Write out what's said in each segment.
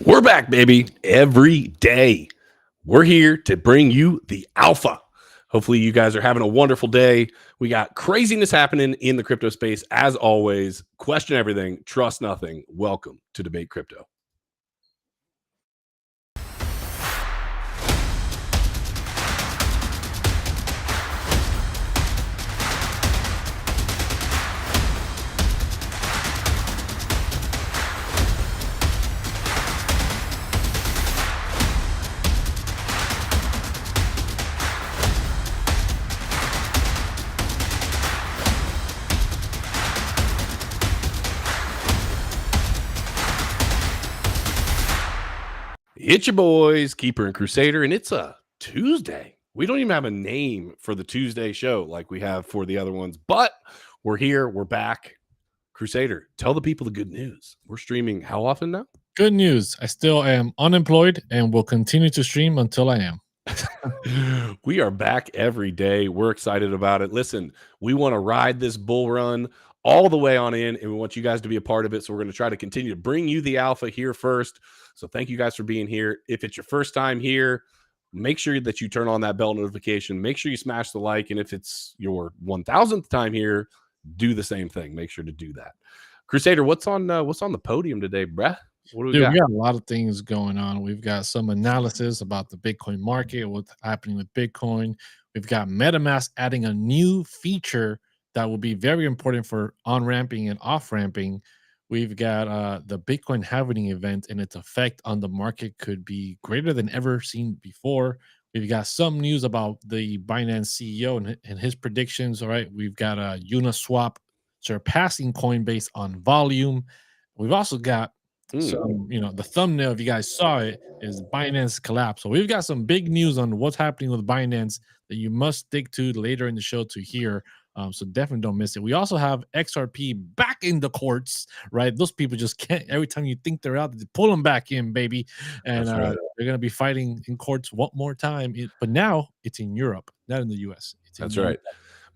We're back, baby. Every day, we're here to bring you the alpha. Hopefully, you guys are having a wonderful day. We got craziness happening in the crypto space. As always, question everything, trust nothing. Welcome to Debate Crypto. It's your boys, Keeper and Crusader, and it's a Tuesday. We don't even have a name for the Tuesday show like we have for the other ones, but we're here. We're back. Crusader, tell the people the good news. We're streaming how often now? Good news. I still am unemployed and will continue to stream until I am. We are back every day. We're excited about it. Listen, we want to ride this bull run all the way on in, and we want you guys to be a part of it. So we're going to try to continue to bring you the alpha here first. So thank you guys for being here. If it's your first time here, make sure that you turn on that bell notification. Make sure you smash the like. And if it's your 1000th time here, do the same thing. Make sure to do that. Crusader, what's on the podium today, bruh? What do we got? We got a lot of things going on. We've got some analysis about the Bitcoin market, what's happening with Bitcoin. We've got Metamask adding a new feature that will be very important for on-ramping and off-ramping. We've got the Bitcoin halving event, and its effect on the market could be greater than ever seen before. We've got some news about the Binance CEO and his predictions. All right. We've got Uniswap surpassing Coinbase on volume. We've also got some, the thumbnail, if you guys saw it, is Binance collapse. So we've got some big news on what's happening with Binance that you must stick to later in the show to hear. So definitely don't miss it. We also have XRP back in the courts, right? Those people just can't, every time you think they're out, they pull them back in, baby. And That's right. they're going to be fighting in courts one more time. But now it's in Europe, not in the US. That's right.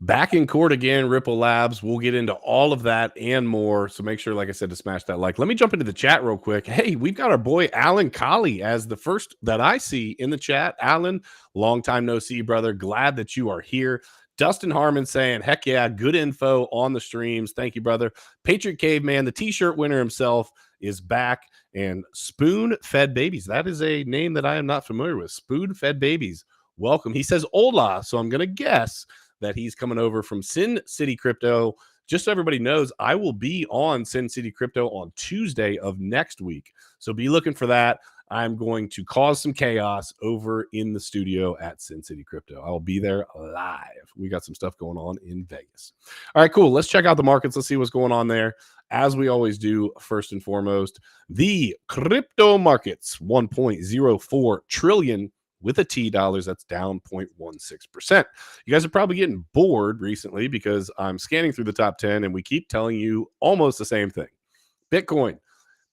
Back in court again, Ripple Labs. We'll get into all of that and more. So make sure, like I said, to smash that like. Let me jump into the chat real quick. Hey, we've got our boy Alan Colley as the first that I see in the chat. Alan, long time no see, brother. Glad that you are here. Dustin Harmon saying, heck yeah, good info on the streams. Thank you, brother. Patriot Caveman, the t-shirt winner himself, is back. And Spoon Fed Babies. That is a name that I am not familiar with. Spoon Fed Babies. Welcome. He says hola. So I'm going to guess that he's coming over from Sin City Crypto. Just so everybody knows, I will be on Sin City Crypto on Tuesday of next week. So be looking for that. I'm going to cause some chaos over in the studio at Sin City Crypto. I'll be there live. We got some stuff going on in Vegas. All right, cool. Let's check out the markets. Let's see what's going on there. As we always do, first and foremost, the crypto markets, 1.04 trillion with a T dollars. That's down 0.16%. You guys are probably getting bored recently because I'm scanning through the top 10 and we keep telling you almost the same thing. Bitcoin,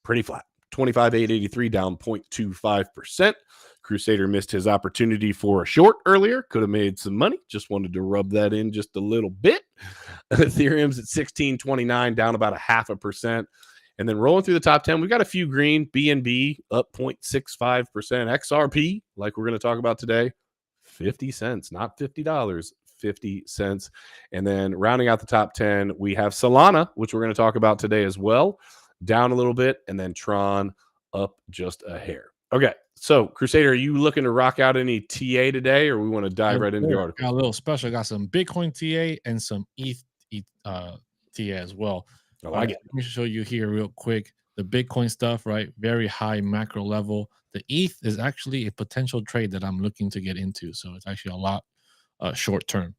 pretty flat. 25,883 down 0.25%. Crusader missed his opportunity for a short earlier. Could have made some money. Just wanted to rub that in just a little bit. Ethereum's at 1629 down about 0.5%. And then rolling through the top 10, we've got a few green. BNB up 0.65%. XRP, like we're going to talk about today, 50 cents, not $50, 50 cents. And then rounding out the top 10, we have Solana, which we're going to talk about today as well, down a little bit. And then Tron up just a hair. Okay, so Crusader, are you looking to rock out any TA today, or we want to dive right into the article? Got a little special. Got some Bitcoin TA and some ETH TA as well. I like it. Let me show you here real quick the Bitcoin stuff, right? Very high macro level. The ETH is actually a potential trade that I'm looking to get into. So it's actually a lot short term.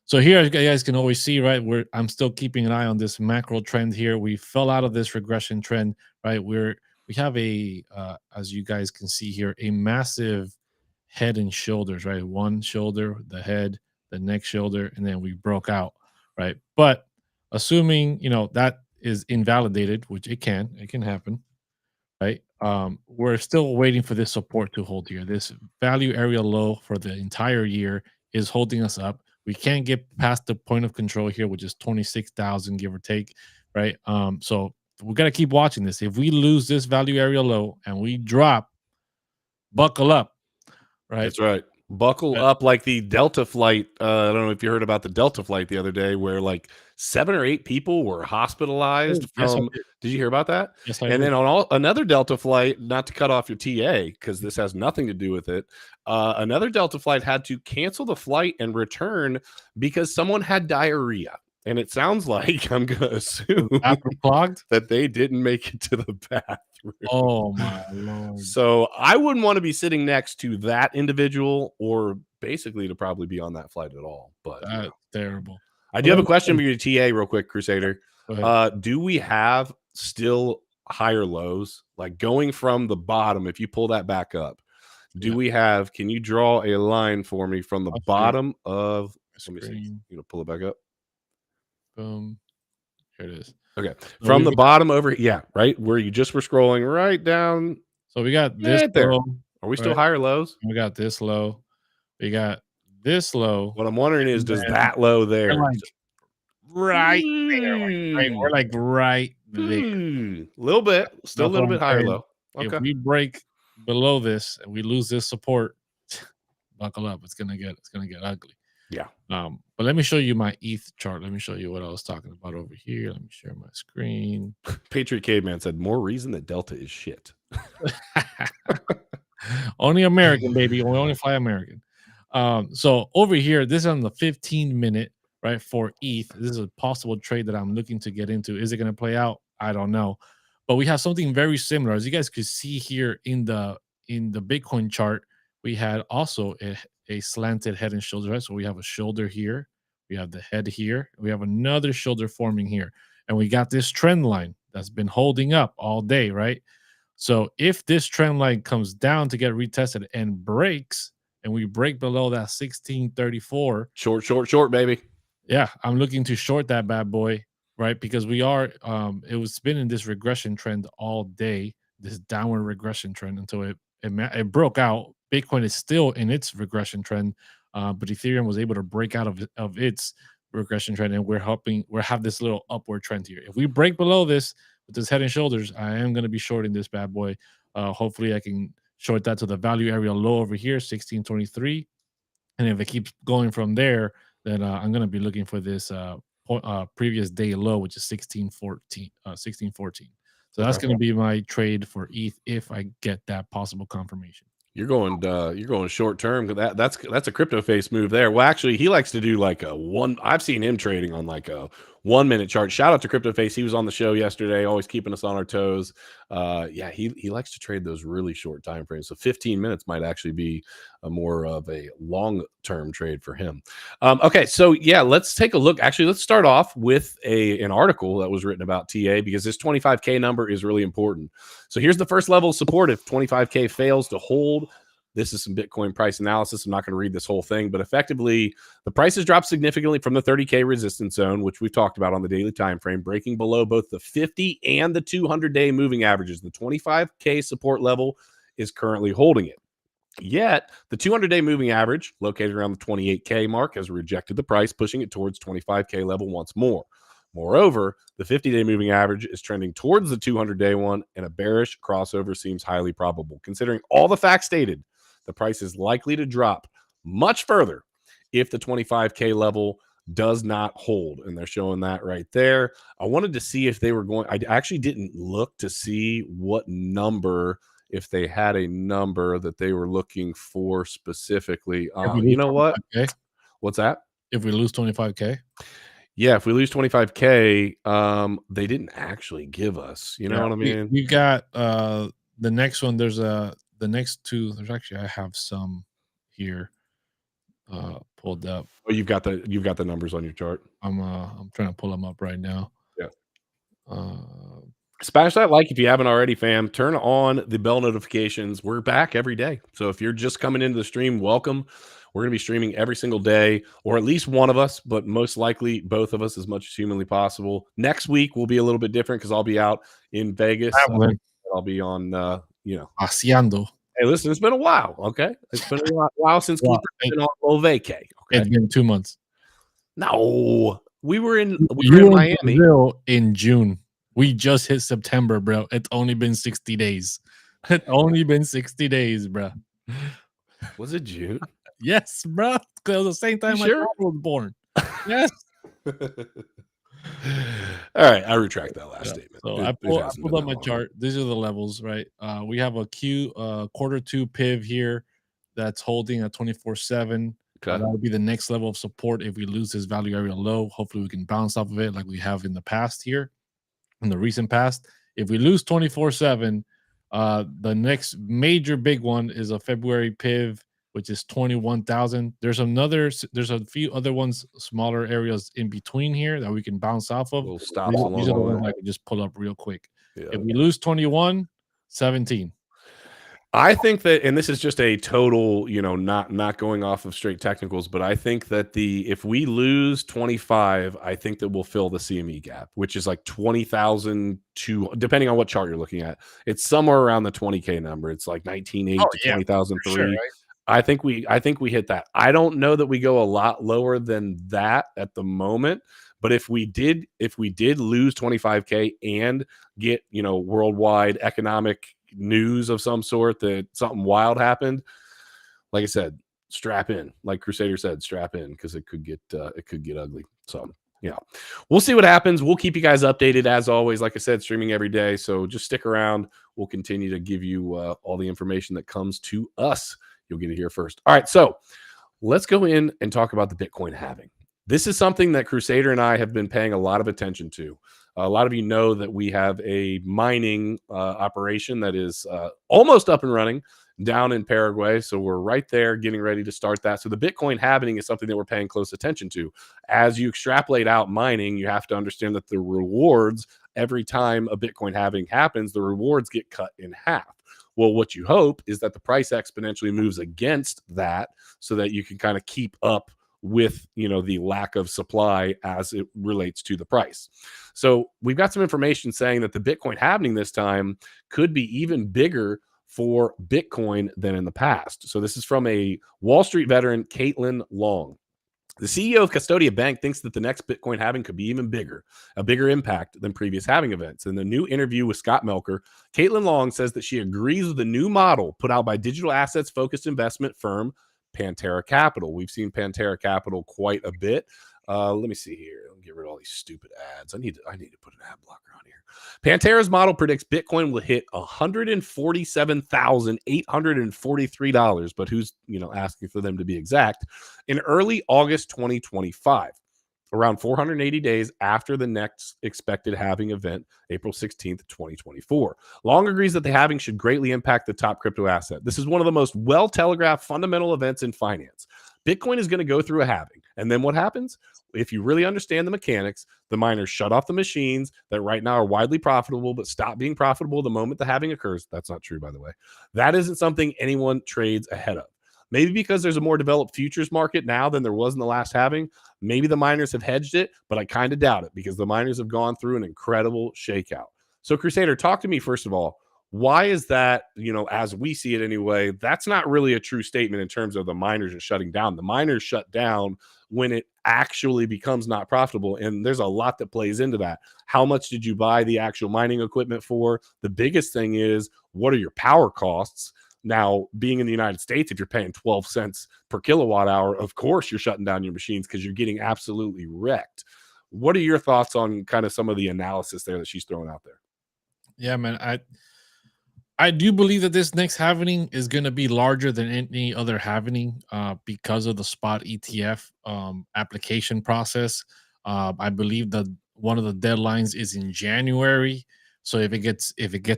So here you guys can always see, right? I'm still keeping an eye on this macro trend here. We fell out of this regression trend, right? We have a as you guys can see here, a massive head and shoulders, right? One shoulder, the head, the next shoulder, and then we broke out, right? But assuming that is invalidated, which it can happen, right? We're still waiting for this support to hold here. This value area low for the entire year is holding us up. We can't get past the point of control here, which is 26,000, give or take, right? So we got to keep watching this. If we lose this value area low and we drop, buckle up, right? That's right. Buckle up like the Delta flight. I don't know if you heard about the Delta flight the other day where like 7 or 8 people were hospitalized Yes, I from. Did you hear about that? Yes, I And did. then on another Delta flight, not to cut off your TA because this has nothing to do with it. Another Delta flight had to cancel the flight and return because someone had diarrhea. And it sounds like I'm going to assume Clogged? that they didn't make it to the bathroom. Oh my Lord. So I wouldn't want to be sitting next to that individual or basically to probably be on that flight at all. But That's terrible. I do have a question for your TA real quick, Crusader. Go ahead. Do we have still higher lows? Like going from the bottom, if you pull that back up, do we have, can you draw a line for me from the bottom of, let me see, pull it back up. Boom. Here it is. Okay. From the bottom over, yeah, right where you just were scrolling right down. So we got this right there. low. Are we still higher lows? We got this low. We got this low. What I'm wondering is, does that low there? Like right there. We're like right there. A little bit. Still a little bit higher low. Okay. If we break below this and we lose this support, buckle up. It's gonna get ugly. Yeah. But let me show you my ETH chart. Let me show you what I was talking about over here. Let me share my screen. Patriot Caveman said, more reason that Delta is shit. Only American, baby. We only fly American. So over here, this is on the 15-minute, right, for ETH. This is a possible trade that I'm looking to get into. Is it going to play out? I don't know. But we have something very similar. As you guys could see here in the Bitcoin chart, we had also a slanted head and shoulder, right? So we have a shoulder here, we have the head here, we have another shoulder forming here, and we got this trend line that's been holding up all day, right? So if this trend line comes down to get retested and breaks, and we break below that 1634, short, baby. Yeah, I'm looking to short that bad boy, right? Because we are, it was been in this regression trend all day, this downward regression trend until it broke out. Bitcoin is still in its regression trend, but Ethereum was able to break out of its regression trend, and we have this little upward trend here. If we break below this with this head and shoulders, I am going to be shorting this bad boy. Hopefully, I can short that to the value area low over here, 1623, and if it keeps going from there, then I'm going to be looking for this previous day low, which is 1614. So that's going to be my trade for ETH if I get that possible confirmation. You're going short term. That's a crypto face move there. Well, actually, he likes to do like a one. I've seen him trading on like a 1 minute chart. Shout out to Crypto Face. He was on the show yesterday, always keeping us on our toes. Yeah, he likes to trade those really short time frames. So 15 minutes might actually be a more of a long term trade for him. Okay, so yeah, let's take a look. Actually, let's start off with an article that was written about TA because this 25K number is really important. So here's the first level of support. If 25K fails to hold, this is some Bitcoin price analysis. I'm not going to read this whole thing, but effectively, the price has dropped significantly from the 30K resistance zone, which we've talked about on the daily time frame, breaking below both the 50 and the 200-day moving averages. The 25K support level is currently holding it. Yet, the 200-day moving average, located around the 28K mark, has rejected the price, pushing it towards 25K level once more. Moreover, the 50-day moving average is trending towards the 200-day one, and a bearish crossover seems highly probable. Considering all the facts stated, the price is likely to drop much further if the 25K level does not hold. And they're showing that right there. I wanted to see if they were going, I actually didn't look to see what number, if they had a number that they were looking for specifically. You know what? What's that? If we lose 25K? Yeah, if we lose 25K, they didn't actually give us, you know what I mean? We got the next one. There's the next two. There's actually, I have some here pulled up. Oh, you've got the numbers on your chart. I'm trying to pull them up right now. Yeah. Smash that like if you haven't already, fam. Turn on the bell notifications. We're back every day. So if you're just coming into the stream, welcome. We're going to be streaming every single day, or at least one of us, but most likely both of us as much as humanly possible. Next week will be a little bit different because I'll be out in Vegas. I'll be on, Haciendo. Hey, listen, it's been a while, okay? It's been a while since we've been on low vacay. Okay? It's been 2 months. No, we were in Miami in June. We just hit September, bro. It's only been 60 days. It's only been 60 days, bro. Was it June? Yes, bro. Because the same time my daughter was born. Yes. All right, I retract that last statement. So It I hasn't pulled been up that my long. chart. These are the levels, right? We have a quarter two piv here that's holding at 24/7. Okay. That would be the next level of support if we lose this value area low. Hopefully, we can bounce off of it like we have in the past here, in the recent past. If we lose 24/7, the next major big one is a February piv, which is 21,000. There's a few other ones, smaller areas in between here that we can bounce off of. Little stops along These are the the ones way. I can just pull up real quick. Yeah. If we lose 21, 17. I think that, and this is just a total, not going off of straight technicals, but I think that if we lose 25, I think that we'll fill the CME gap, which is like 20,000 to, depending on what chart you're looking at. It's somewhere around the 20K number. It's like 19.8 to 20,003. Sure, right? I think we hit that. I don't know that we go a lot lower than that at the moment, but if we did lose 25K and get, worldwide economic news of some sort that something wild happened, like I said, strap in. Like Crusader said, strap in, because it could get ugly. So yeah, we'll see what happens. We'll keep you guys updated as always. Like I said, streaming every day, so just stick around. We'll continue to give you all the information that comes to us. You'll get it here first. All right, so let's go in and talk about the Bitcoin halving. This is something that Crusader and I have been paying a lot of attention to. A lot of you know that we have a mining operation that is almost up and running down in Paraguay. So we're right there getting ready to start that. So the Bitcoin halving is something that we're paying close attention to. As you extrapolate out mining, you have to understand that the rewards, every time a Bitcoin halving happens, the rewards get cut in half. Well, what you hope is that the price exponentially moves against that, so that you can kind of keep up with, the lack of supply as it relates to the price. So we've got some information saying that the Bitcoin halving this time could be even bigger for Bitcoin than in the past. So this is from a Wall Street veteran, Caitlin Long. The CEO of Custodia Bank thinks that the next Bitcoin halving could be even bigger, a bigger impact than previous halving events. In the new interview with Scott Melker, Caitlin Long says that she agrees with the new model put out by digital assets-focused investment firm Pantera Capital. We've seen Pantera Capital quite a bit. Let me see here. Let me get rid of all these stupid ads. I need to put an ad blocker on here. Pantera's model predicts Bitcoin will hit $147,843, but who's asking for them to be exact, in early August 2025, around 480 days after the next expected halving event, April 16th, 2024. Long agrees that the halving should greatly impact the top crypto asset. This is one of the most well-telegraphed fundamental events in finance. Bitcoin is going to go through a halving. And then what happens? If you really understand the mechanics, the miners shut off the machines that right now are widely profitable, but stop being profitable the moment the halving occurs. That's not true, by the way. That isn't something anyone trades ahead of. Maybe because there's a more developed futures market now than there was in the last halving. Maybe the miners have hedged it, but I kind of doubt it, because the miners have gone through an incredible shakeout. So Crusader, talk to me first of all. Why is that, as we see it anyway, that's not really a true statement in terms of the miners are shutting down. The miners shut down when it actually becomes not profitable. And there's a lot that plays into that. How much did you buy the actual mining equipment for? The biggest thing is, what are your power costs? Now, being in the United States, if you're paying 12 cents per kilowatt hour, of course you're shutting down your machines because you're getting absolutely wrecked. What are your thoughts on kind of some of the analysis there that she's throwing out there? Yeah, man. I do believe that this next halving is going to be larger than any other halving because of the spot ETF application process. I believe that one of the deadlines is in January. So if it gets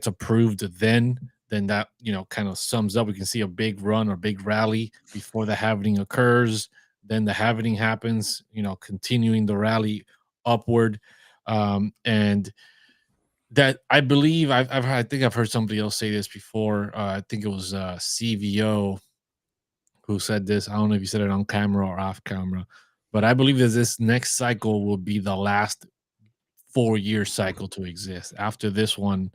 approved, then that kind of sums up. We can see a big run or big rally before the halving occurs. Then the halving happens, continuing the rally upward, and that I believe I think I've heard somebody else say this before. I think it was CVO who said this. I don't know if you said it on camera or off camera, but I believe that this next cycle will be the last 4-year cycle to exist. After this one,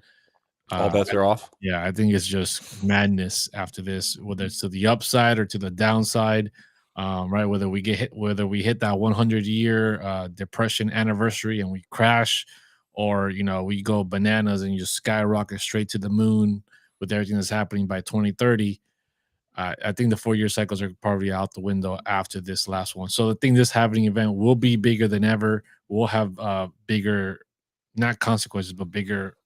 All bets are off. yeah, I think it's just madness after this, whether it's to the upside or to the downside. Right, whether we hit that 100-year depression anniversary and we crash, or we go bananas and you just skyrocket straight to the moon with everything that's happening by 2030. I think the 4-year cycles are probably out the window after this last one. So I think this halving event will be bigger than ever. We'll have bigger, not consequences, but bigger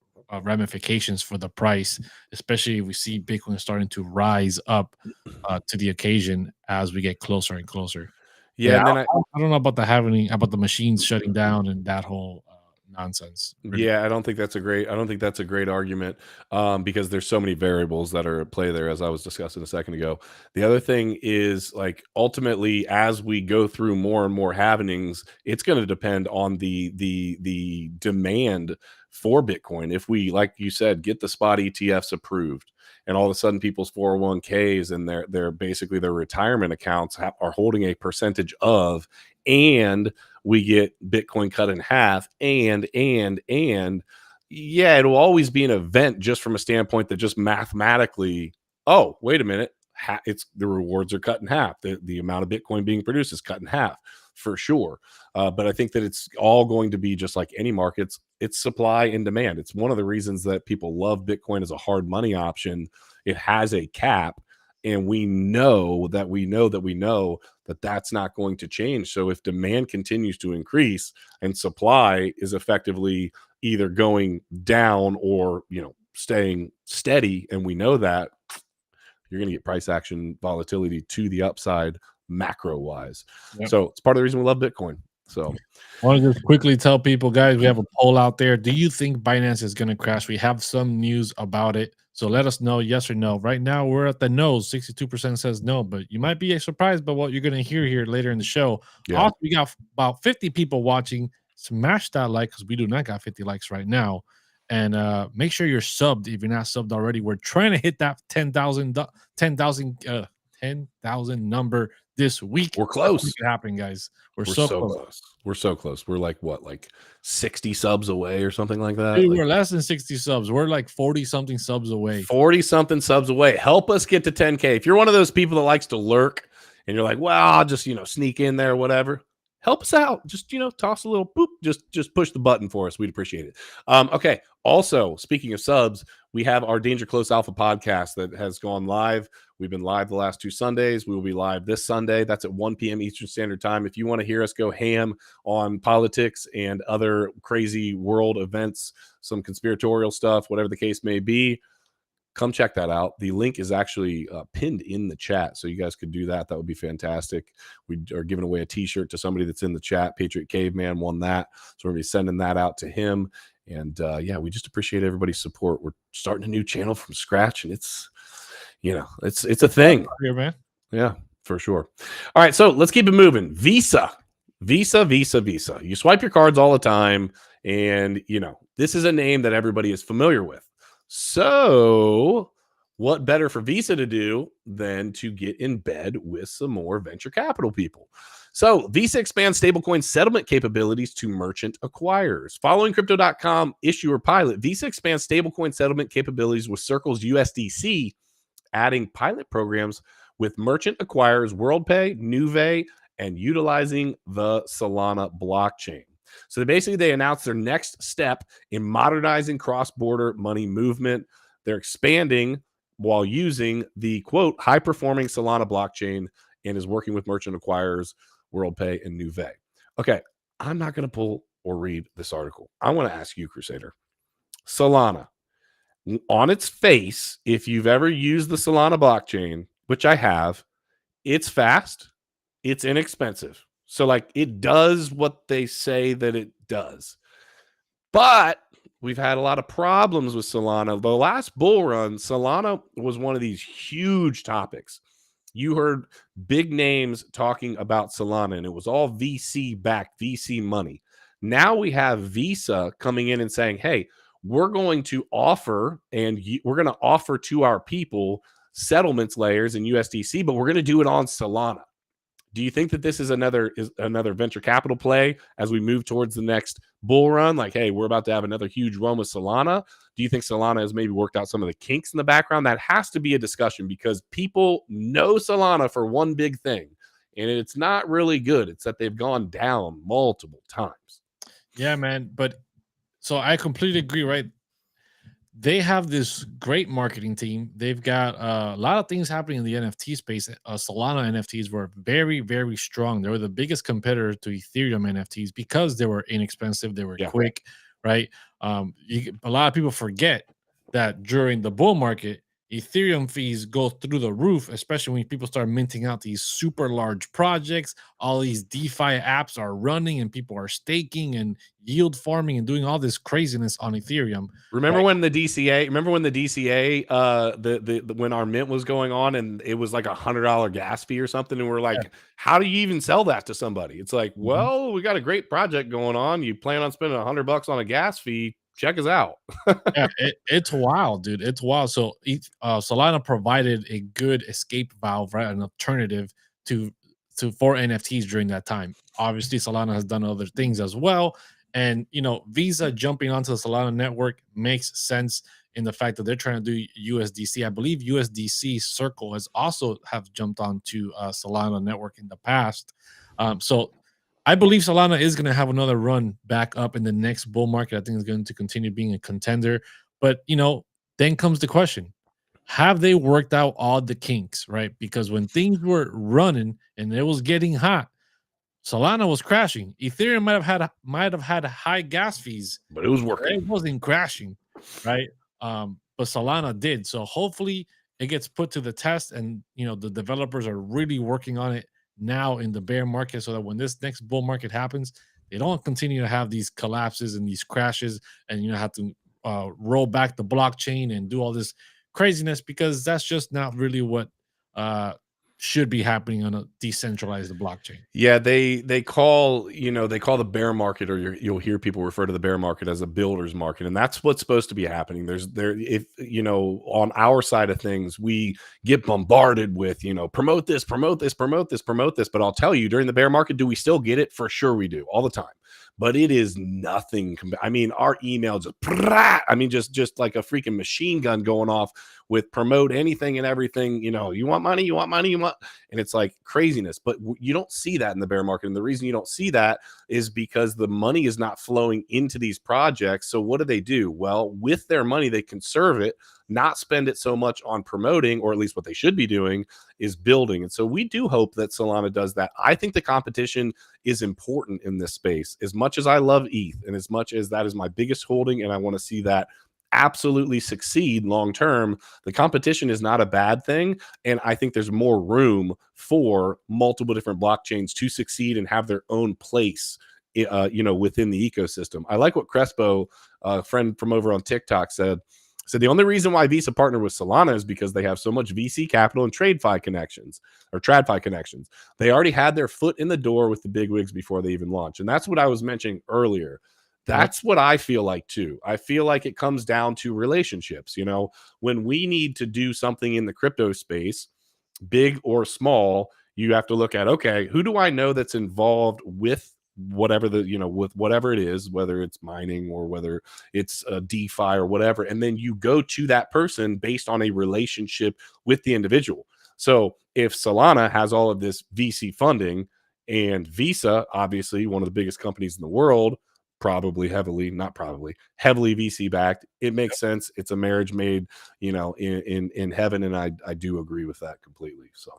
ramifications for the price, especially if we see Bitcoin starting to rise up to the occasion as we get closer and closer. Yeah, Yeah, and then I don't know about the halving, about the machines shutting down and that whole nonsense. Really. yeah, I don't think that's a great argument, because there's so many variables that are at play there, as I was discussing a second ago. The other thing is, like, ultimately, as we go through more and more happenings, it's going to depend on the demand for Bitcoin. If we, like you said, get the spot ETFs approved, and all of a sudden people's 401ks and their basically their retirement accounts are holding a percentage of, and we get Bitcoin cut in half, and yeah, it'll always be an event just from a standpoint that just mathematically, oh, wait a minute, it's the rewards are cut in half. The amount of Bitcoin being produced is cut in half for sure. But I think that it's all going to be just like any markets. It's supply and demand. It's one of the reasons that people love Bitcoin as a hard money option. It has a cap, and we know that that's not going to change. So if demand continues to increase and supply is effectively either going down or staying steady, and we know that, you're going to get price action volatility to the upside macro wise. Yep. So it's part of the reason we love Bitcoin. So I want to just quickly tell people, guys, we have a poll out there. Do you think Binance is going to crash? We have some news about it. So let us know, yes or no. Right now, we're at the no. 62% says no, but you might be surprised by what you're going to hear here later in the show. Yeah. Also, we got about 50 people watching. Smash that like, because we do not got 50 likes right now. And make sure you're subbed if you're not subbed already. We're trying to hit that 10,000 number this week. We're close. Make it happen, guys. We're so close. close. We're so close. We're like what, like 60 subs away or something like that? Dude, Like we're less than 60 subs. We're like 40 something subs away. 40 something subs away. Help us get to 10K. If you're one of those people that likes to lurk and you're like, well, I'll just, sneak in there, whatever. Help us out. Just, toss a little boop. Just push the button for us. We'd appreciate it. Okay. Also, speaking of subs, we have our Danger Close Alpha podcast that has gone live. We've been live the last 2 Sundays. We will be live this Sunday. That's at 1 p.m. Eastern Standard Time. If you want to hear us go ham on politics and other crazy world events, some conspiratorial stuff, whatever the case may be, come check that out. The link is actually pinned in the chat, so you guys could do that. That would be fantastic. We are giving away a t-shirt to somebody that's in the chat. Patriot Caveman won that, so we're going to be sending that out to him. And yeah, we just appreciate everybody's support. We're starting a new channel from scratch, and it's a thing. Here, man. Yeah, for sure. All right, so let's keep it moving. Visa. You swipe your cards all the time, and this is a name that everybody is familiar with. So what better for Visa to do than to get in bed with some more venture capital people? So Visa expands stablecoin settlement capabilities to merchant acquirers. Following Crypto.com issuer pilot, Visa expands stablecoin settlement capabilities with Circle's USDC, adding pilot programs with merchant acquirers WorldPay, Nuvei, and utilizing the Solana blockchain. So they announced their next step in modernizing cross-border money movement. They're expanding while using the, quote, high-performing Solana blockchain, and is working with merchant acquirers, WorldPay, and Nuvei. Okay, I'm not going to pull or read this article. I want to ask you, Crusader. Solana, on its face, if you've ever used the Solana blockchain, which I have, it's fast, it's inexpensive. So, like, it does what they say that it does. But we've had a lot of problems with Solana. The last bull run, Solana was one of these huge topics. You heard big names talking about Solana, and it was all VC-backed, VC money. Now we have Visa coming in and saying, hey, we're going to offer, and we're going to offer to our people settlements layers in USDC, but we're going to do it on Solana. Do you think that this is another venture capital play as we move towards the next bull run? Like, hey, we're about to have another huge run with Solana. Do you think Solana has maybe worked out some of the kinks in the background? That has to be a discussion, because people know Solana for one big thing, and it's not really good. It's that they've gone down multiple times. Yeah, man. But So I completely agree, right? They have this great marketing team. They've got a lot of things happening in the NFT space. Solana NFTs were very, very strong. They were the biggest competitor to Ethereum NFTs because they were inexpensive, they were quick, right? A lot of people forget that during the bull market, Ethereum fees go through the roof, especially when people start minting out these super large projects. All these DeFi apps are running and people are staking and yield farming and doing all this craziness on Ethereum. Remember when the DCA? Remember when the DCA? When our mint was going on, and it was like $100 gas fee or something, and we're like, how do you even sell that to somebody? It's like, well, we got a great project going on. You plan on spending $100 on a gas fee? Check us out. Yeah, it's wild, dude. It's wild. So Solana provided a good escape valve, right? An alternative to for NFTs during that time. Obviously, Solana has done other things as well. And Visa jumping onto the Solana network makes sense in the fact that they're trying to do USDC. I believe USDC Circle has also have jumped onto Solana network in the past. So I believe Solana is going to have another run back up in the next bull market. I think it's going to continue being a contender. But, then comes the question, have they worked out all the kinks, right? Because when things were running and it was getting hot, Solana was crashing. Ethereum might have had high gas fees, but it was working. It wasn't crashing, right? But Solana did. So hopefully it gets put to the test, and the developers are really working on it now in the bear market, so that when this next bull market happens, they don't continue to have these collapses and these crashes, and have to roll back the blockchain and do all this craziness, because that's just not really what should be happening on a decentralized blockchain. Yeah, they call the bear market, or you'll hear people refer to the bear market as a builder's market, and that's what's supposed to be happening. If on our side of things, we get bombarded with promote this, promote this, promote this, promote this. But I'll tell you, during the bear market, do we still get it? For sure, we do, all the time. But it is nothing. I mean, our emails just like a freaking machine gun going off with promote anything and everything. You want money, you want money, and it's like craziness. But you don't see that in the bear market. And the reason you don't see that is because the money is not flowing into these projects. So what do? Well, with their money, they conserve it, not spend it so much on promoting, or at least what they should be doing is building. And so we do hope that Solana does that. I think the competition is important in this space. As much as I love ETH, and as much as that is my biggest holding, and I want to see that absolutely succeed long term, the competition is not a bad thing. And I think there's more room for multiple different blockchains to succeed and have their own place within the ecosystem. I like what Crespo, a friend from over on TikTok, said the only reason why Visa partnered with Solana is because they have so much VC capital and TradFi connections. They already had their foot in the door with the bigwigs before they even launched. And that's what I was mentioning earlier. That's what I feel like too. I feel like it comes down to relationships. When we need to do something in the crypto space, big or small, you have to look at, okay, who do I know that's involved with whatever with whatever it is, whether it's mining or whether it's DeFi or whatever. And then you go to that person based on a relationship with the individual. So if Solana has all of this VC funding, and Visa, obviously one of the biggest companies in the world, heavily VC backed, it makes sense. It's a marriage made, in heaven. And I do agree with that completely. So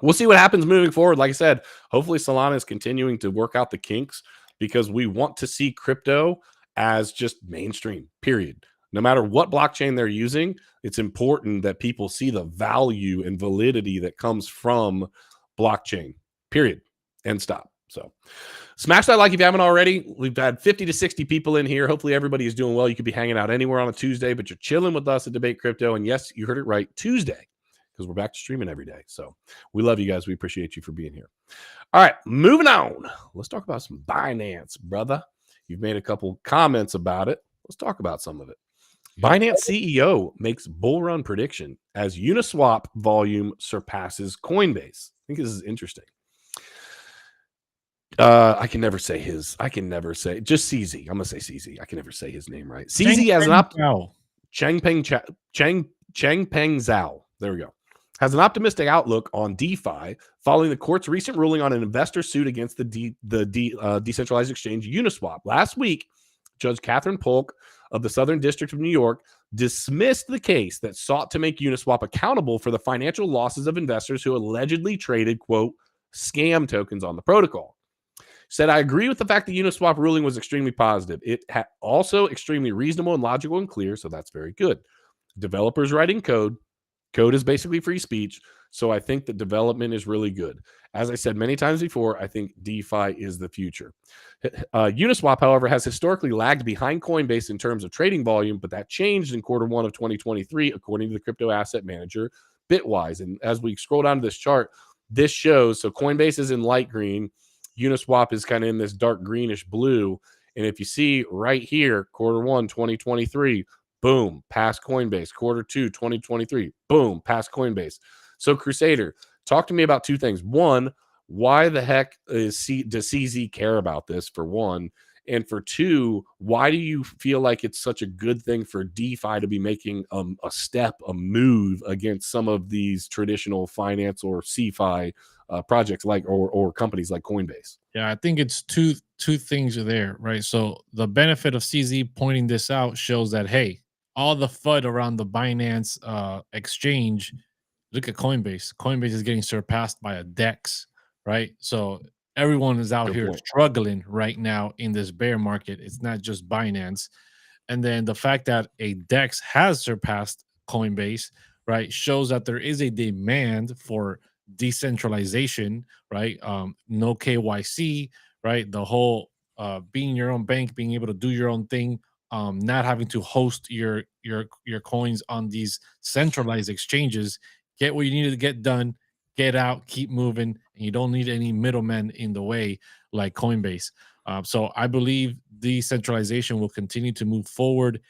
we'll see what happens moving forward. Like I said, hopefully Solana is continuing to work out the kinks, because we want to see crypto as just mainstream, period. No matter what blockchain they're using, it's important that people see the value and validity that comes from blockchain, period, and stop. So smash that like if you haven't already. We've had 50 to 60 people in here. Hopefully everybody is doing well. You could be hanging out anywhere on a Tuesday, but you're chilling with us at Debate Crypto. And yes, you heard it right, Tuesday, because we're back to streaming every day. So we love you guys. We appreciate you for being here. All right, moving on. Let's talk about some Binance, brother. You've made a couple comments about it. Let's talk about some of it. Binance CEO makes bull run prediction as Uniswap volume surpasses Coinbase. I think this is interesting. I can never say just CZ. I'm gonna say CZ. I can never say his name right. CZ has an Changpeng Zhao. There we go. Has an optimistic outlook on DeFi following the court's recent ruling on an investor suit against the decentralized exchange Uniswap. Last week, Judge Catherine Polk of the Southern District of New York dismissed the case that sought to make Uniswap accountable for the financial losses of investors who allegedly traded, quote, scam tokens on the protocol. Said, I agree with the fact the Uniswap ruling was extremely positive. It also extremely reasonable and logical and clear, so that's very good. Developers writing code. Code is basically free speech, so I think the development is really good. As I said many times before, I think DeFi is the future. Uniswap, however, has historically lagged behind Coinbase in terms of trading volume, but that changed in Q1 of 2023, according to the crypto asset manager Bitwise. And as we scroll down to this chart, this shows, so Coinbase is in light green, Uniswap is kind of in this dark greenish blue. And if you see right here, Q1 2023, boom, past Coinbase. Q2 2023, boom, past Coinbase. So Crusader, talk to me about two things. One, why the heck does CZ care about this, for one? And for two, why do you feel like it's such a good thing for DeFi to be making a move against some of these traditional finance or CeFi projects like or companies like Coinbase? Yeah, I think it's two things are there, right? So the benefit of CZ pointing this out shows that, hey, all the FUD around the Binance exchange, look at Coinbase. Coinbase is getting surpassed by a DEX, right? So everyone is out here struggling right now in this bear market. It's not just Binance. And then the fact that a DEX has surpassed Coinbase, right, shows that there is a demand for decentralization, right? No KYC, right? The whole being your own bank, being able to do your own thing, not having to host your coins on these centralized exchanges. Get what you need to get done, get out, keep moving, and you don't need any middlemen in the way like Coinbase. So I believe decentralization will continue to move forward,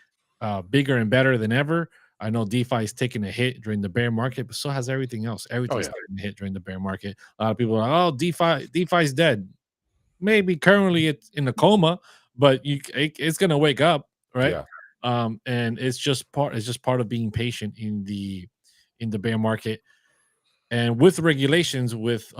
bigger and better than ever. I know DeFi is taking a hit during the bear market, but so has everything else. Everything's taking a hit during the bear market. A lot of people are like, "Oh, DeFi's dead." Maybe currently it's in a coma, but it's gonna wake up, right? Yeah. And it's just part of being patient in the bear market. And with regulations, with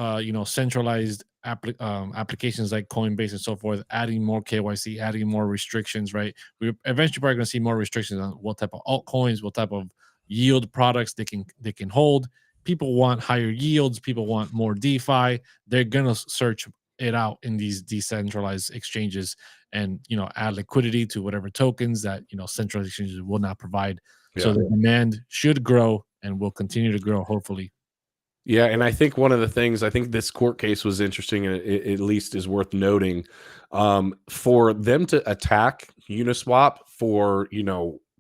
centralized applications like Coinbase and so forth, adding more KYC, adding more restrictions, right? We're eventually probably going to see more restrictions on what type of altcoins, what type of yield products they can hold. People want higher yields. People want more DeFi. They're gonna search it out in these decentralized exchanges, and add liquidity to whatever tokens that centralized exchanges will not provide. So the demand should grow and will continue to grow, hopefully. Yeah, and I think one of the things, I think this court case was interesting, and it at least is worth noting, for them to attack Uniswap for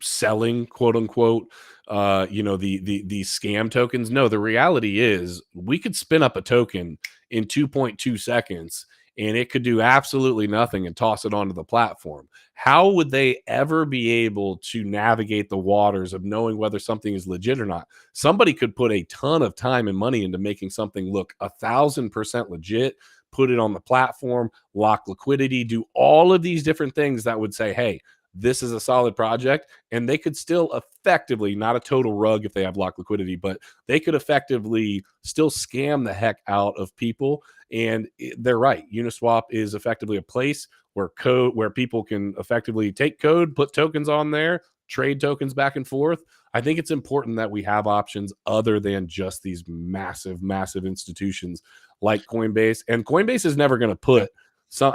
selling, quote unquote, the scam tokens. No, the reality is we could spin up a token in 2.2 seconds and it could do absolutely nothing and toss it onto the platform. How would they ever be able to navigate the waters of knowing whether something is legit or not? Somebody could put a ton of time and money into making something look 1,000% legit, put it on the platform, lock liquidity, do all of these different things that would say, hey, this is a solid project, and they could still effectively, not a total rug if they have locked liquidity, but they could effectively still scam the heck out of people. And they're right. Uniswap is effectively a place where people can effectively take code, put tokens on there, trade tokens back and forth. I think it's important that we have options other than just these massive, massive institutions like Coinbase. And Coinbase is never going to put some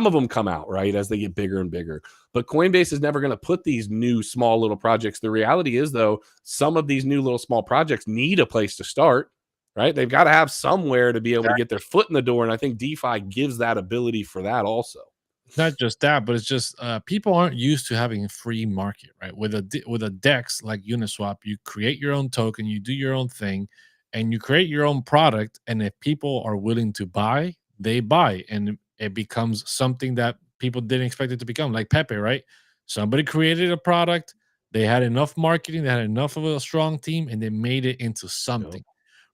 of them come out, right, as they get bigger and bigger, but Coinbase is never going to put these new small little projects. The reality is, though, some of these new little small projects need a place to start, right? They've got to have somewhere to be able to get their foot in the door. And I think DeFi gives that ability for that also. Not just that, but it's just people aren't used to having a free market, right? With a DEX like Uniswap, you create your own token, you do your own thing, and you create your own product. And if people are willing to buy, they buy, and it becomes something that people didn't expect it to become, like Pepe, right? Somebody created a product, they had enough marketing, they had enough of a strong team, and they made it into something,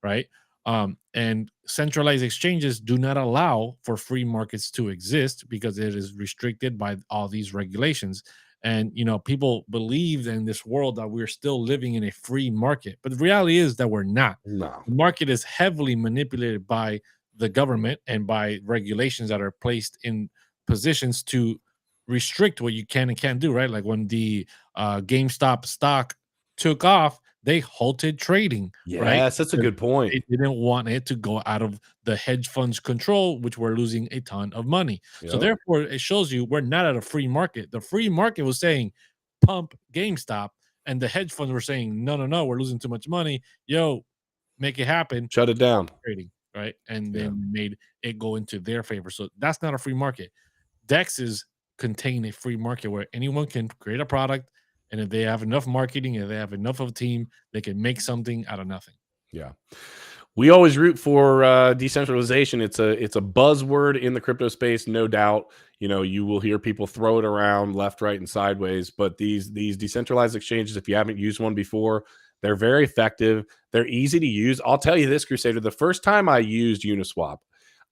right? And centralized exchanges do not allow for free markets to exist because it is restricted by all these regulations. And people believe in this world that we're still living in a free market, but the reality is that we're not. No. The market is heavily manipulated by the government and by regulations that are placed in positions to restrict what you can and can't do, right? Like when the GameStop stock took off, they halted trading, right? Yes, that's a good point. They didn't want it to go out of the hedge fund's control, which were losing a ton of money. So Yep. therefore, it shows you we're not at a free market. The free market was saying pump GameStop, and the hedge funds were saying no, no, no, we're losing too much money. Yo, make it happen. Shut it down. Trading, right? And Yeah. then made it go into their favor. So that's not a free market. DEXs contain a free market where anyone can create a product, and if they have enough marketing and they have enough of a team, they can make something out of nothing. Yeah. We always root for decentralization. It's a buzzword in the crypto space, no doubt. You know, you will hear people throw it around left, right, and sideways. But these decentralized exchanges, if you haven't used one before, they're very effective. They're easy to use. I'll tell you this, Crusader. The first time I used Uniswap,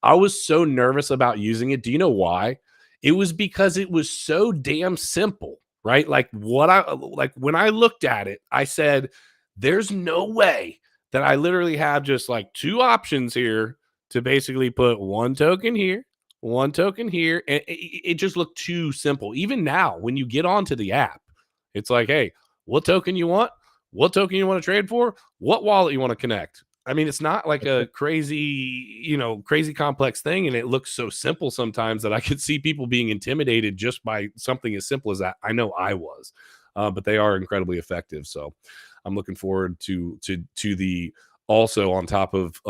I was so nervous about using it. Do you know why? It was because it was so damn simple, right? Like when I looked at it, I said, "There's no way that I literally have just like two options here to basically put one token here, one token here." And it just looked too simple. Even now, when you get onto the app, it's like, hey, what token you want? What token you want to trade for? What wallet you want to connect? I mean, it's not like a crazy, crazy complex thing. And it looks so simple sometimes that I could see people being intimidated just by something as simple as that. I know I was, but they are incredibly effective. So I'm looking forward to the, also on top of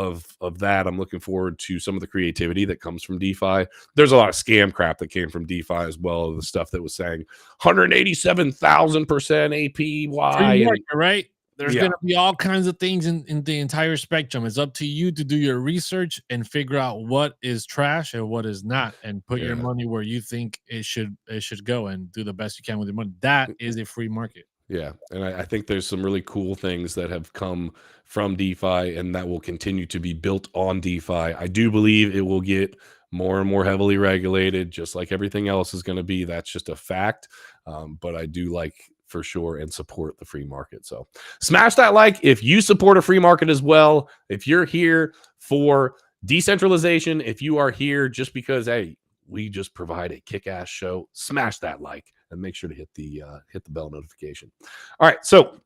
that, I'm looking forward to some of the creativity that comes from DeFi. There's a lot of scam crap that came from DeFi as well. The stuff that was saying 187,000% APY. Free market, right? There's Yeah. going to be all kinds of things in the entire spectrum. It's up to you to do your research and figure out what is trash and what is not, and put your Yeah. money where you think it should go, and do the best you can with your money. That is a free market. Yeah, and I think there's some really cool things that have come from DeFi and that will continue to be built on DeFi. I do believe it will get more and more heavily regulated, just like everything else is going to be. That's just a fact. But I do like for sure and support the free market. So smash that like if you support a free market as well. If you're here for decentralization, if you are here just because, hey, we just provide a kick-ass show, smash that like and make sure to hit the bell notification. All right, so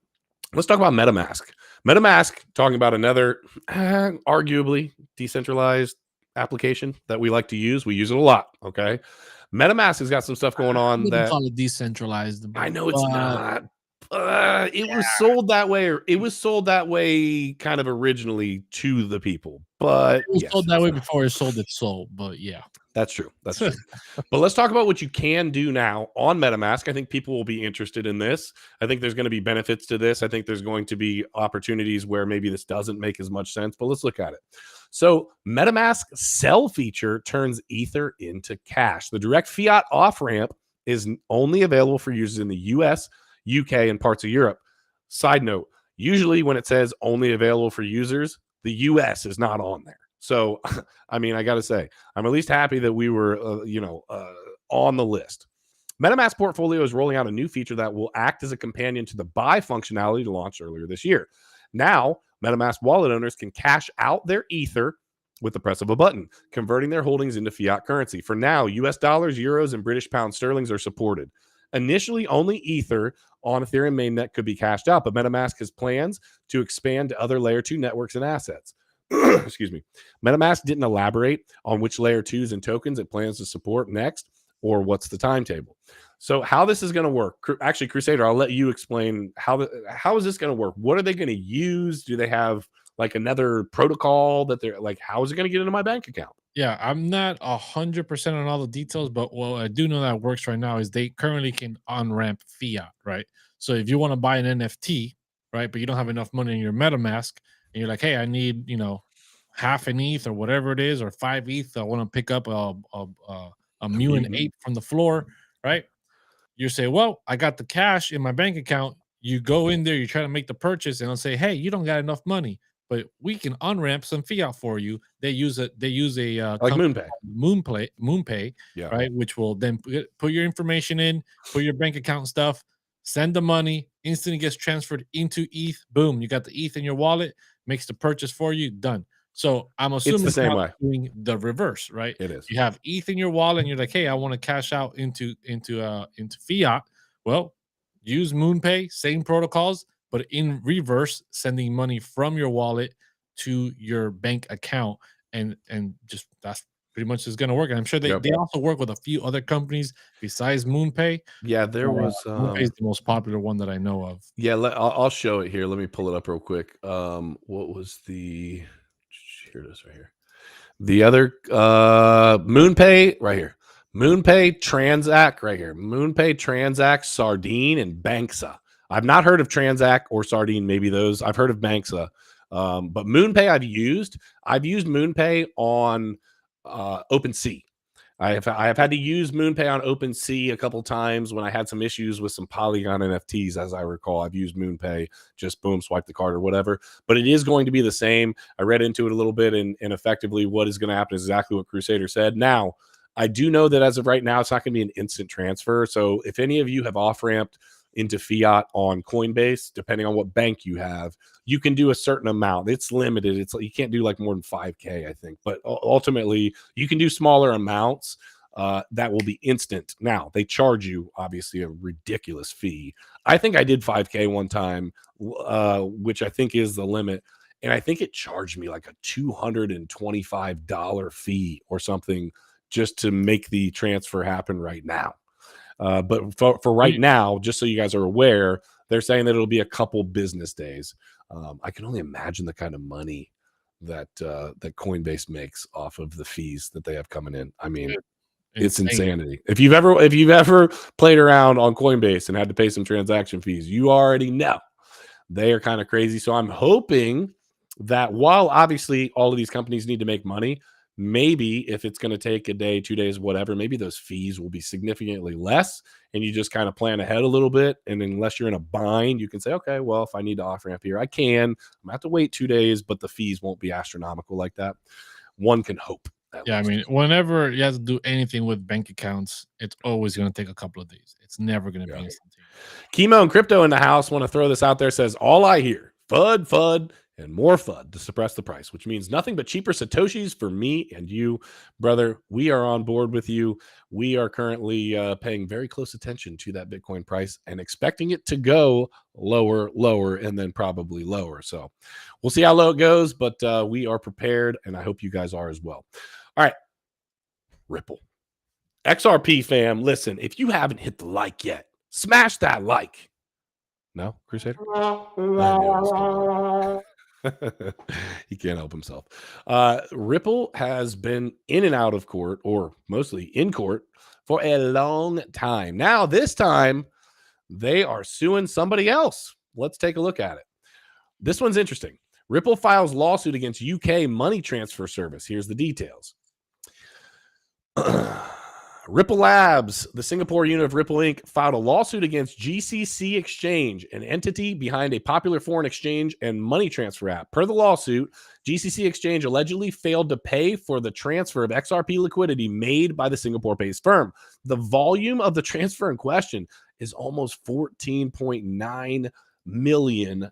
let's talk about Metamask. Metamask, talking about another arguably decentralized application that we like to use. We use it a lot. Okay, Metamask has got some stuff going I on wouldn't that call it decentralized. I know it's not. It was sold that way, or it was sold that way kind of originally to the people. But It was yes, sold that way before it sold its soul. But yeah, that's true. That's true. But let's talk about what you can do now on MetaMask. I think people will be interested in this. I think there's going to be benefits to this. I think there's going to be opportunities where maybe this doesn't make as much sense, but let's look at it. So MetaMask sell feature turns Ether into cash. The direct fiat off ramp is only available for users in the US, UK, and parts of Europe. Side note, usually when it says only available for users, the US is not on there. So, I mean, I got to say, I'm at least happy that we were, on the list. MetaMask Portfolio is rolling out a new feature that will act as a companion to the buy functionality launched earlier this year. Now, MetaMask wallet owners can cash out their Ether with the press of a button, converting their holdings into fiat currency. For now, US dollars, euros, and British pound sterlings are supported. Initially, only Ether on Ethereum mainnet could be cashed out, but MetaMask has plans to expand to other layer 2 networks and assets. Excuse me. MetaMask didn't elaborate on which layer 2s and tokens it plans to support next or what's the timetable. So how this is going to work. Actually, Crusader, I'll let you explain how is this going to work? What are they going to use? Do they have like another protocol that they're like, how is it going to get into my bank account? yeah, I'm not 100% on all the details, but what I do know that works right now is they currently can on-ramp fiat, right? So if you want to buy an NFT, right, but you don't have enough money in your MetaMask, and you're like, hey, I need, half an ETH or whatever it is, or 5 ETH, I want to pick up a mutant ape from the floor, right? You say, well, I got the cash in my bank account. You go in there, you try to make the purchase, and they'll say, hey, you don't got enough money, but we can on-ramp some fiat for you. They use a Like MoonPay. MoonPay, Yeah. right? Which will then put your information in, put your bank account stuff, send the money, instantly gets transferred into ETH. Boom, you got the ETH in your wallet, makes the purchase for you, done. So I'm It's the assuming same now way. doing the reverse, right? It is. You have ETH in your wallet, and you're like, "Hey, I want to cash out into fiat." Well, use MoonPay, same protocols, but in reverse, sending money from your wallet to your bank account, and just that's pretty much is going to work. And I'm sure Yep. they also work with a few other companies besides MoonPay. Yeah, there was MoonPay is the most popular one that I know of. yeah, I'll show it here. Let me pull it up real quick. What was the here it is right here. The other MoonPay right here. MoonPay Transact right here. MoonPay Transact, Sardine, and Banksa. I've not heard of Transact or Sardine, maybe those. I've heard of Banksa. But MoonPay I've used. I've used MoonPay on OpenSea. I have had to use MoonPay on OpenSea a couple times when I had some issues with some Polygon NFTs, as I recall. I've used MoonPay, just boom, swipe the card or whatever. But it is going to be the same. I read into it a little bit, and effectively what is going to happen is exactly what Crusader said. Now, I do know that as of right now, it's not going to be an instant transfer. So if any of you have off-ramped into fiat on Coinbase, depending on what bank you have, you can do a certain amount. It's limited. It's like you can't do like more than 5K, I think. But ultimately, you can do smaller amounts that will be instant. Now, they charge you, obviously, a ridiculous fee. I think I did 5K one time, which I think is the limit. And I think it charged me like a $225 fee or something just to make the transfer happen right now. But for right now, just so you guys are aware, they're saying that it'll be a couple business days. I can only imagine the kind of money that that Coinbase makes off of the fees that they have coming in. I mean, it's insanity. If you've ever played around on Coinbase and had to pay some transaction fees, you already know they are kind of crazy. So I'm hoping that while obviously all of these companies need to make money, maybe if it's going to take a day, 2 days, whatever, maybe those fees will be significantly less and you just kind of plan ahead a little bit. And unless you're in a bind, you can say, okay, well, if I need to off ramp here, I can. I'm going to have to wait 2 days, but the fees won't be astronomical like that. One can hope. Yeah, I mean, whenever you have to do anything with bank accounts, it's always going to take a couple of days. It's never going to be instantaneous. Chemo and Crypto in the house, want to throw this out there, says, all I hear, FUD, and more FUD to suppress the price, which means nothing but cheaper Satoshis for me and you, brother. We are on board with you. We are currently paying very close attention to that Bitcoin price and expecting it to go lower, and then probably lower. So we'll see how low it goes, but we are prepared, and I hope you guys are as well. All right, Ripple. XRP fam, listen, if you haven't hit the like yet, smash that like. No, Crusader? He can't help himself. Ripple has been in and out of court, or mostly in court, for a long time. Now, this time, they are suing somebody else. Let's take a look at it. This one's interesting. Ripple files lawsuit against UK money transfer service. Here's the details. Ripple Labs, the Singapore unit of Ripple Inc., filed a lawsuit against GCC Exchange, an entity behind a popular foreign exchange and money transfer app. Per the lawsuit, GCC Exchange allegedly failed to pay for the transfer of XRP liquidity made by the Singapore-based firm. The volume of the transfer in question is almost $14.9 million.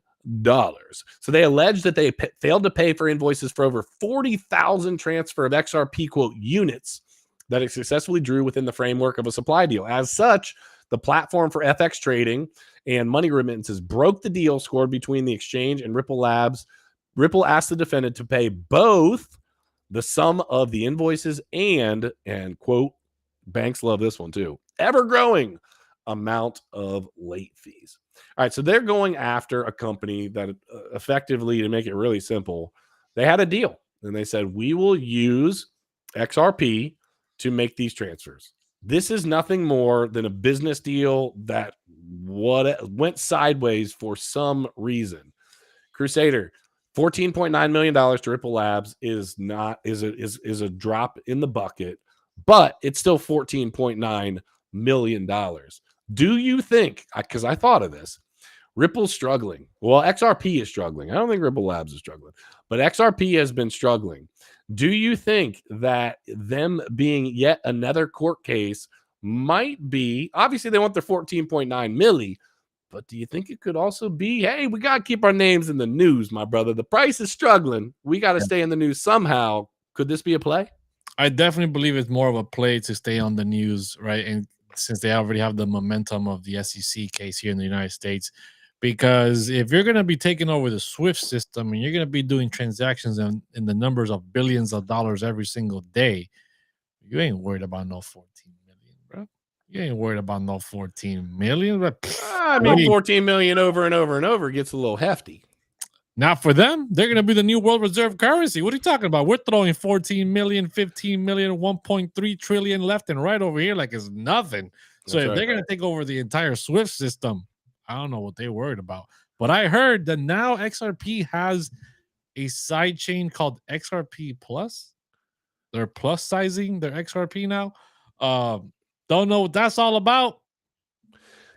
So they allege that they failed to pay for invoices for over 40,000 transfer of XRP, quote, units that it successfully drew within the framework of a supply deal. As such, the platform for FX trading and money remittances broke the deal scored between the exchange and Ripple Labs. Ripple asked the defendant to pay both the sum of the invoices and quote, banks love this one too, ever-growing amount of late fees. All right, so they're going after a company that effectively, to make it really simple, they had a deal. And they said, we will use XRP to make these transfers. This is nothing more than a business deal that went sideways for some reason. Crusader, $14.9 million to Ripple Labs is a drop in the bucket, but it's still $14.9 million. Do you think, because I thought of this, Ripple's struggling. Well, XRP is struggling. I don't think Ripple Labs is struggling, but XRP has been struggling. Do you think that them being yet another court case might be, obviously they want their 14.9 milli, But do you think it could also be, hey, we got to keep our names in the news, my brother. The price is struggling. We got to stay in the news somehow. Could this be a play? I definitely believe it's more of a play to stay on the news, right? And since they already have the momentum of the SEC case here in the United States, because if you're going to be taking over the SWIFT system and you're going to be doing transactions in the numbers of billions of dollars every single day, you ain't worried about no 14 million, bro. You ain't worried about no 14 million. But I mean, 14 million over and over and over gets a little hefty. Not for them. They're going to be the new world reserve currency. What are you talking about? We're throwing 14 million, 15 million, 1.3 trillion left and right over here like it's nothing. So if they're going to take over the entire SWIFT system, I don't know what they're worried about. But I heard that now XRP has a side chain called XRP Plus. They're plus sizing their XRP now. Don't know what that's all about.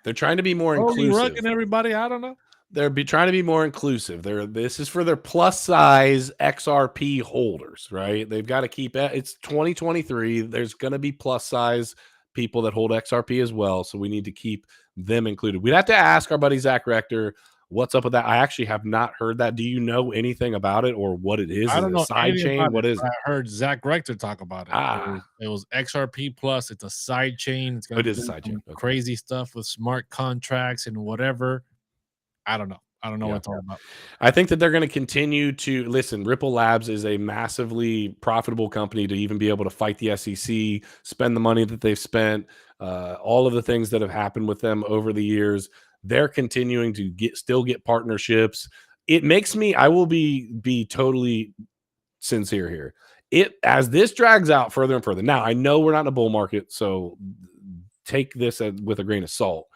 They're trying to be more inclusive. Everybody, I don't know. They're trying to be more inclusive. This is for their plus size XRP holders, right? They've got to keep it. It's 2023. There's going to be plus size people that hold XRP as well. So we need to keep them included. We'd have to ask our buddy Zach Rector what's up with that. I actually have not heard that. Do you know anything about it or what it is? I don't know. Side chain? What is it? I heard Zach Rector talk about it. It was XRP Plus. It's a side chain. It's going to be a side chain. Crazy stuff with smart contracts and whatever. I don't know. I don't know what it's all about. I think that they're going to continue to listen. Ripple Labs is a massively profitable company to even be able to fight the SEC, spend the money that they've spent, all of the things that have happened with them over the years. They're continuing to still get partnerships. It makes me, I will be totally sincere here. As this drags out further and further. Now, I know we're not in a bull market, so take this with a grain of salt.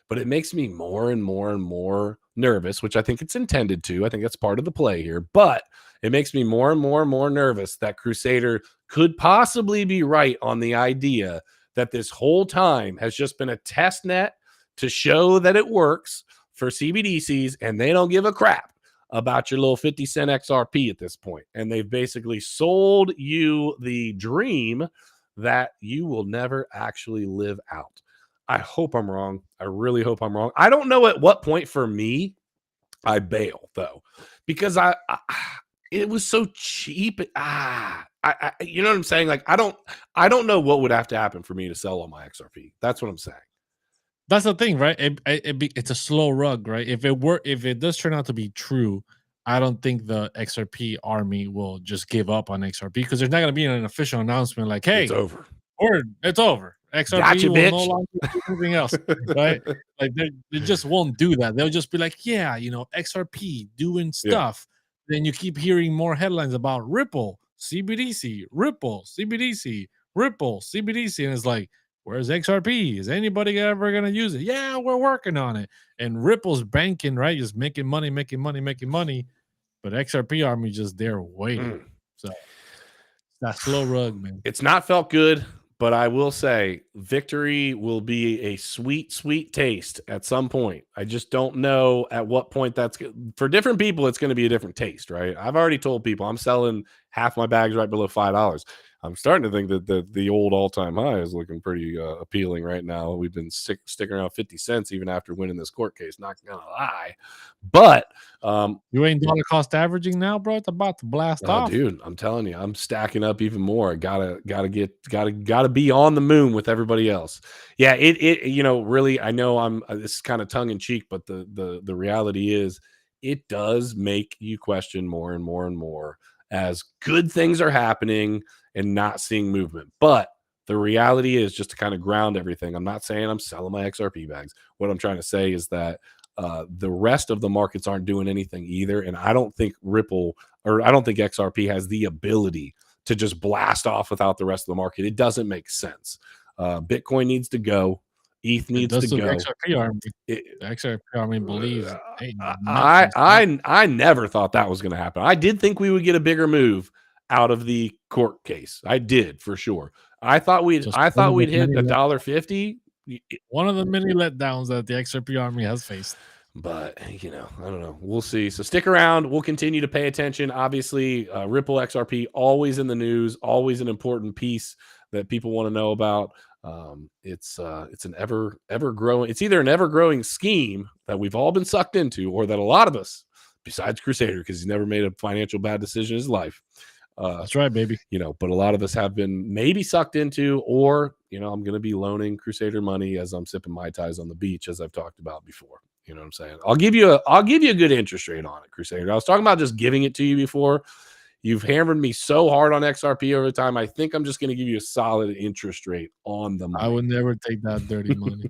But it makes me more and more and more nervous, which I think it's intended to. I think that's part of the play here. But it makes me more and more and more nervous that Crusader could possibly be right on the idea that this whole time has just been a test net to show that it works for CBDCs, and they don't give a crap about your little 50 cent XRP at this point. And they've basically sold you the dream that you will never actually live out. I hope I'm wrong. I really hope I'm wrong. I don't know at what point for me I bail though, because it was so cheap. You know what I'm saying? Like I don't know what would have to happen for me to sell all my XRP. That's what I'm saying. That's the thing, right? It's a slow rug, right? If it does turn out to be true, I don't think the XRP army will just give up on XRP because there's not going to be an official announcement like, "Hey, it's over." It's over. XRP gotcha, will no longer do anything else, right? Like they just won't do that. They'll just be like, yeah, XRP doing stuff. Yeah. Then you keep hearing more headlines about Ripple, CBDC, Ripple, CBDC, Ripple, CBDC, and it's like, where's XRP? Is anybody ever gonna use it? Yeah, we're working on it. And Ripple's banking, right? Just making money. But XRP army just there waiting. So that slow rug, man. It's not felt good. But I will say victory will be a sweet, sweet taste at some point. I just don't know at what point that's for different people. It's going to be a different taste, right? I've already told people I'm selling half my bags right below $5. I'm starting to think that the old all-time high is looking pretty appealing right now. We've been sticking around 50 cents even after winning this court case. Not gonna lie, but you ain't dollar cost averaging now, bro. It's about to blast off, dude. I'm telling you, I'm stacking up even more. I gotta be on the moon with everybody else. Yeah, it really. I know this is kind of tongue in cheek, but the reality is, it does make you question more and more and more as good things are happening and not seeing movement. But the reality is, just to kind of ground everything, I'm not saying I'm selling my XRP bags. What I'm trying to say is that the rest of the markets aren't doing anything either. And I don't think I don't think XRP has the ability to just blast off without the rest of the market. It doesn't make sense. Bitcoin needs to go. ETH needs to go. The XRP army believes. I never thought that was going to happen. I did think we would get a bigger move out of the court case. I did for sure. I thought we'd hit $1.50. One of the many letdowns that the XRP army has faced. But I don't know. We'll see. So stick around. We'll continue to pay attention. Obviously, Ripple XRP always in the news, always an important piece that people want to know about. It's an ever growing. It's either an ever growing scheme that we've all been sucked into, or that a lot of us, besides Crusader, because he's never made a financial bad decision in his life. That's right, baby. But a lot of us have been maybe sucked into, or I'm going to be loaning Crusader money as I'm sipping Mai Tais on the beach, as I've talked about before. You know what I'm saying? I'll give you a good interest rate on it, Crusader. I was talking about just giving it to you before. You've hammered me so hard on XRP over time. I think I'm just going to give you a solid interest rate on the money. I would never take that dirty money.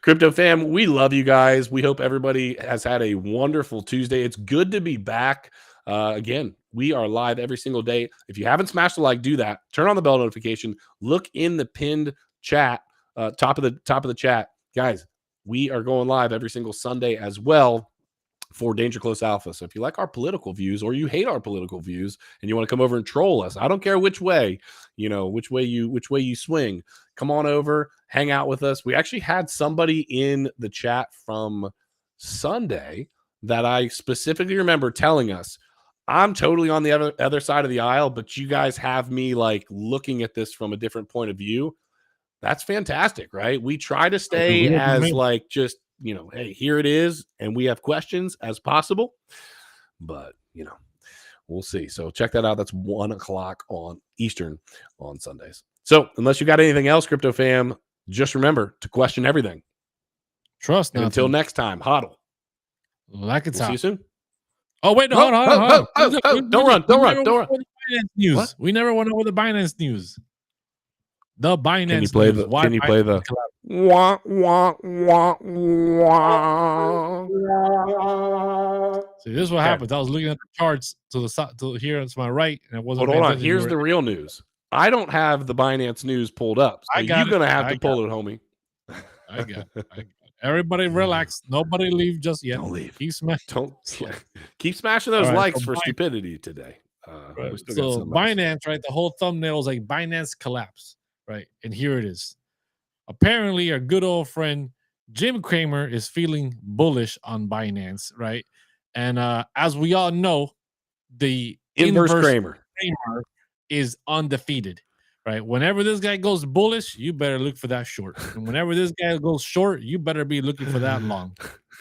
Crypto fam, we love you guys. We hope everybody has had a wonderful Tuesday. It's good to be back. Again, we are live every single day. If you haven't smashed the like, do that. Turn on the bell notification. Look in the pinned chat, top of the chat. Guys, we are going live every single Sunday as well for Danger Close Alpha. So if you like our political views, or you hate our political views and you want to come over and troll us, I don't care which way, which way you swing, come on over, hang out with us. We actually had somebody in the chat from Sunday that I specifically remember telling us, I'm totally on the other side of the aisle, but you guys have me like looking at this from a different point of view. That's fantastic, right? We try to stay as like just, hey, here it is, and we have questions as possible, but we'll see. So check that out. That's 1 o'clock on Eastern on Sundays. So unless you got anything else, crypto fam, just remember to question everything. Trust nothing. Until next time, hodl. Like it's we'll see you soon. Oh wait, no, hold on. Don't run. News. We never went over the Binance news. The Binance. Can you play news. the? Can you play the? Wah, wah, wah, wah. See, this is what happens. I was looking at the charts to the side, to here to my right, and it wasn't. Hold on. Here's the real news. I don't have the Binance news pulled up. So you're gonna have to pull it, homie. I got it. Everybody relax. Nobody leave just yet. Don't leave. Keep smashing. Keep smashing those likes for stupidity today. So Binance, right? The whole thumbnail is like Binance collapse, right? And here it is. Apparently, our good old friend Jim Cramer is feeling bullish on Binance, right? And as we all know, the inverse Cramer is undefeated, right? Whenever this guy goes bullish, you better look for that short. And whenever this guy goes short, you better be looking for that long.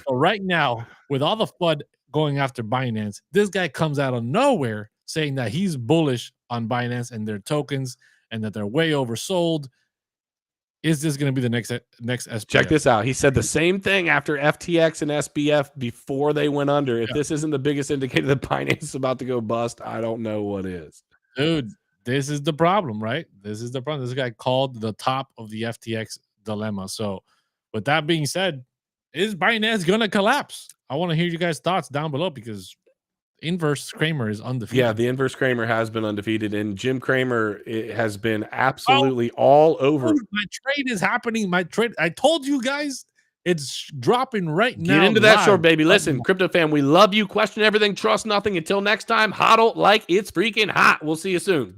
So right now, with all the FUD going after Binance, this guy comes out of nowhere saying that he's bullish on Binance and their tokens and that they're way oversold. Is this going to be the next SPF? Check this out. He said the same thing after FTX and SBF before they went under. If this isn't the biggest indicator that Binance is about to go bust, I don't know what is. Dude, this is the problem, right? This is the problem. This guy called the top of the FTX dilemma. So with that being said, is Binance going to collapse? I want to hear you guys' thoughts down below, because inverse Cramer is undefeated. Yeah, the inverse Cramer has been undefeated, and Jim Cramer has been absolutely all over. My trade is happening. My trade, I told you guys, it's dropping right now. Get into that short, baby. Listen, crypto fan, we love you. Question everything, trust nothing. Until next time, hodl like it's freaking hot. We'll see you soon.